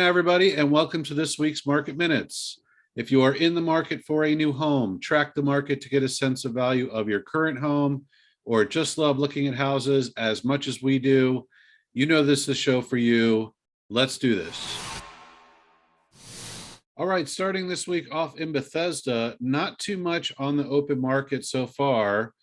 now, everybody, and welcome to this week's Market Minutes. If you are in the market for a new home, track the market to get a sense of value of your current home, or just love looking at houses as much as we do, you know this is the show for you. Let's do this. All right, starting this week off in Bethesda, not too much on the open market so far.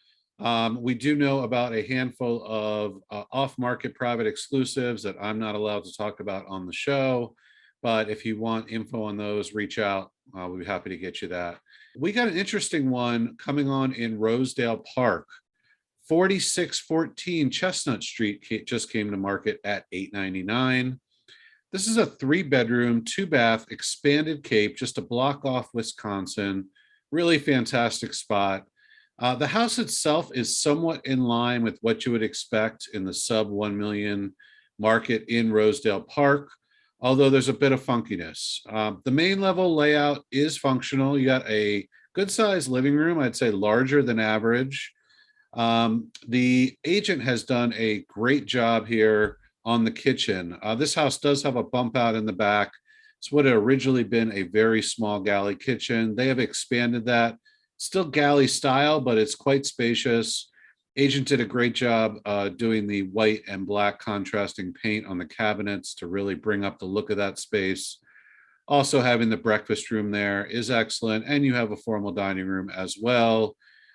We do know about a handful of off-market private exclusives that I'm not allowed to talk about on the show. But if you want info on those, reach out. We'll be happy to get you that. We got an interesting one coming on in Rosedale Park. 4614 Chestnut Street just came to market at $899. This is a 3-bedroom, 2-bath, expanded cape, just a block off Wisconsin. Really fantastic spot. The house itself is somewhat in line with what you would expect in the sub 1 million market in Rosedale Park, although there's a bit of funkiness. The main level layout is functional. You got a good sized living room, I'd say larger than average. The agent has done a great job here on the kitchen. This house does have a bump out in the back. It's what had originally been a very small galley kitchen. They have expanded that. Still galley style, but it's quite spacious. Agent did a great job doing the white and black contrasting paint on the cabinets to really bring up the look of that space. Also having the breakfast room there is excellent, and you have a formal dining room as well.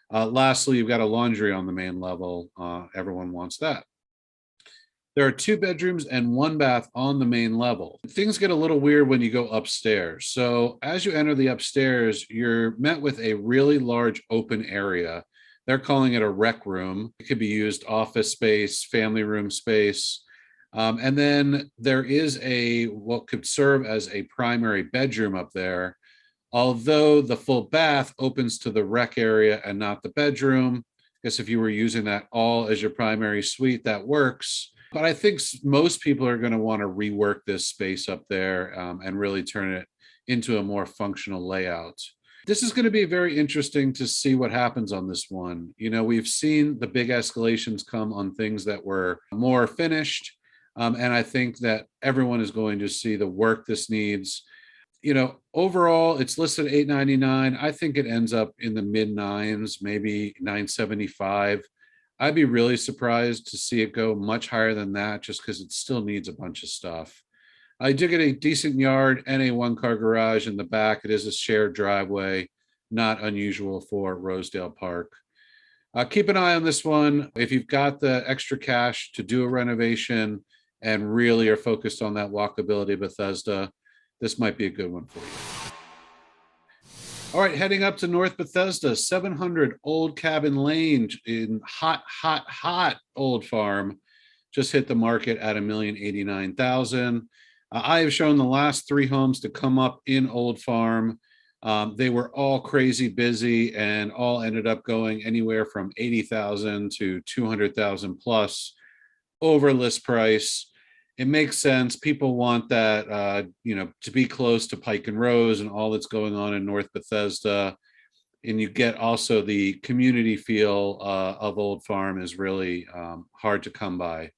Lastly, you've got a laundry on the main level. Everyone wants that. There are 2 bedrooms and 1 bath on the main level. Things get a little weird when you go upstairs. So as you enter the upstairs, you're met with a really large open area. They're calling it a rec room. It could be used office space, family room space. And then there is what could serve as a primary bedroom up there. Although the full bath opens to the rec area and not the bedroom. I guess if you were using that all as your primary suite, that works. But I think most people are going to want to rework this space up there and really turn it into a more functional layout. This is going to be very interesting to see what happens on this one. You know, we've seen the big escalations come on things that were more finished. And I think that everyone is going to see the work this needs. You know, overall, it's listed at $899. I think it ends up in the mid 9s, maybe $975. I'd be really surprised to see it go much higher than that, just because it still needs a bunch of stuff. I do get a decent yard and a 1-car garage in the back. It is a shared driveway, not unusual for Rosedale Park. Keep an eye on this one. If you've got the extra cash to do a renovation and really are focused on that walkability of Bethesda, this might be a good one for you. All right, heading up to North Bethesda, 700 Old Cabin Lane in hot Old Farm just hit the market at $1,089,000. I have shown the last 3 homes to come up in Old Farm. They were all crazy busy and all ended up going anywhere from $80,000 to $200,000 plus over list price. It makes sense. People want that, to be close to Pike and Rose and all that's going on in North Bethesda. And you get also the community feel of Old Farm is really hard to come by.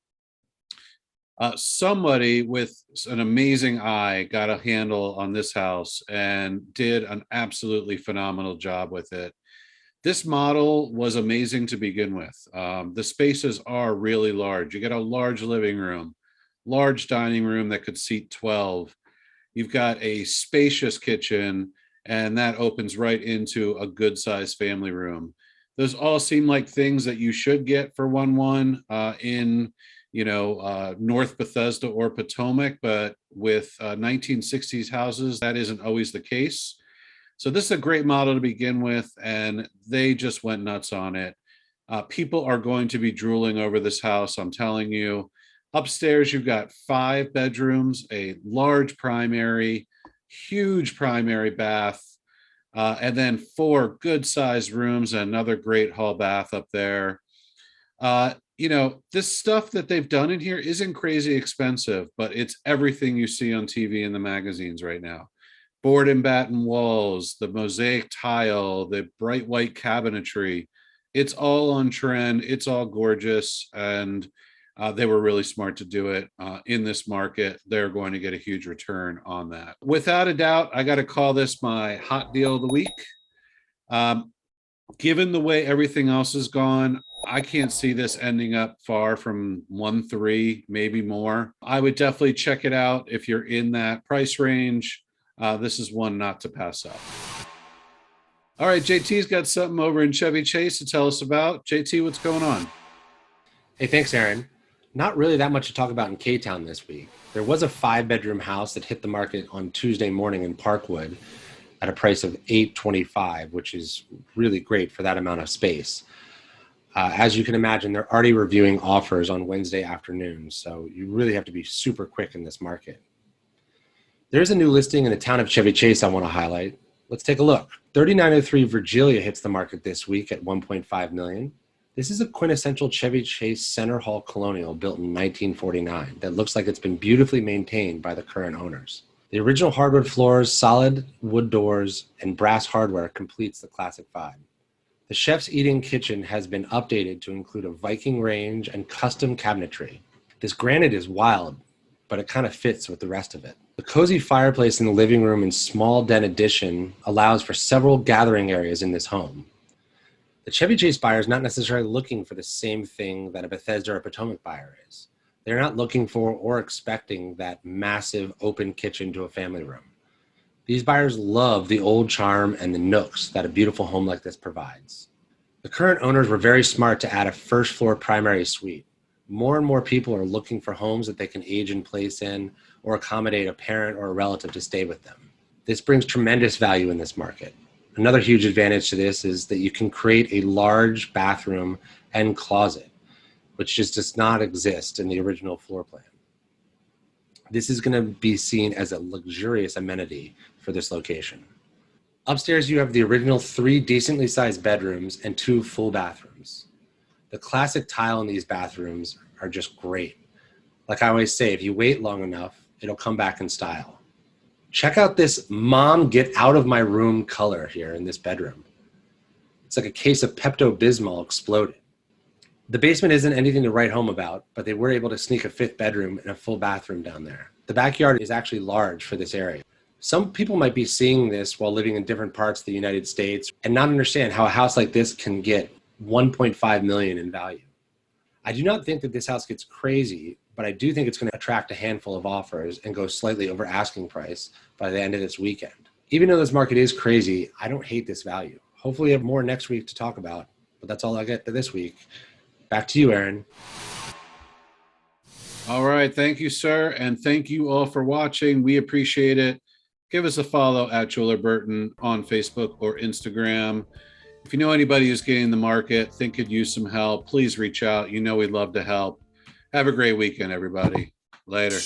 Somebody with an amazing eye got a handle on this house and did an absolutely phenomenal job with it. This model was amazing to begin with. The spaces are really large. You get a large living room, large dining room that could seat 12. You've got a spacious kitchen, and that opens right into a good sized family room. Those all seem like things that you should get for 1-1 in North Bethesda or Potomac, but with 1960s houses, that isn't always the case. So this is a great model to begin with, and they just went nuts on it. People are going to be drooling over this house, I'm telling you. Upstairs, you've got 5 bedrooms, a large primary, huge primary bath, and then 4 good-sized rooms and another great hall bath up there. This stuff that they've done in here isn't crazy expensive, but it's everything you see on TV and the magazines right now. Board and batten walls, the mosaic tile, the bright white cabinetry. It's all on trend. It's all gorgeous. And They were really smart to do it in this market. They're going to get a huge return on that. Without a doubt, I got to call this my hot deal of the week. Given the way everything else has gone, I can't see this ending up far from 1.3, maybe more. I would definitely check it out if you're in that price range. This is one not to pass up. All right, JT's got something over in Chevy Chase to tell us about. JT, what's going on? Hey, thanks, Aaron. Not really that much to talk about in K-Town this week. There was a 5-bedroom house that hit the market on Tuesday morning in Parkwood at a price of $825, which is really great for that amount of space. As you can imagine, they're already reviewing offers on Wednesday afternoon, so you really have to be super quick in this market. There's a new listing in the town of Chevy Chase I want to highlight. Let's take a look. 3903 Virgilia hits the market this week at $1.5 million. This is a quintessential Chevy Chase Center Hall Colonial built in 1949 that looks like it's been beautifully maintained by the current owners. The original hardwood floors, solid wood doors, and brass hardware completes the classic vibe. The chef's eating kitchen has been updated to include a Viking range and custom cabinetry. This granite is wild, but it kind of fits with the rest of it. The cozy fireplace in the living room and small den addition allows for several gathering areas in this home. The Chevy Chase buyer is not necessarily looking for the same thing that a Bethesda or a Potomac buyer is. They're not looking for or expecting that massive open kitchen to a family room. These buyers love the old charm and the nooks that a beautiful home like this provides. The current owners were very smart to add a first floor primary suite. More and more people are looking for homes that they can age in place in or accommodate a parent or a relative to stay with them. This brings tremendous value in this market. Another huge advantage to this is that you can create a large bathroom and closet, which just does not exist in the original floor plan. This is going to be seen as a luxurious amenity for this location. Upstairs, you have the original 3 decently sized bedrooms and 2 full bathrooms. The classic tile in these bathrooms are just great. Like I always say, if you wait long enough, it'll come back in style. Check out this mom get out of my room color here in this bedroom. It's like a case of Pepto-Bismol exploded. The basement isn't anything to write home about, but they were able to sneak a 5th bedroom and a full bathroom down there. The backyard is actually large for this area. Some people might be seeing this while living in different parts of the United States and not understand how a house like this can get $1.5 million in value. I do not think that this house gets crazy, but I do think it's going to attract a handful of offers and go slightly over asking price by the end of this weekend. Even though this market is crazy, I don't hate this value. Hopefully we have more next week to talk about, but that's all I get for this week. Back to you, Aaron. All right. Thank you, sir. And thank you all for watching. We appreciate it. Give us a follow at Jeweler Burton on Facebook or Instagram. If you know anybody who's getting in the market, think could use some help, please reach out. You know we'd love to help. Have a great weekend, everybody. Later.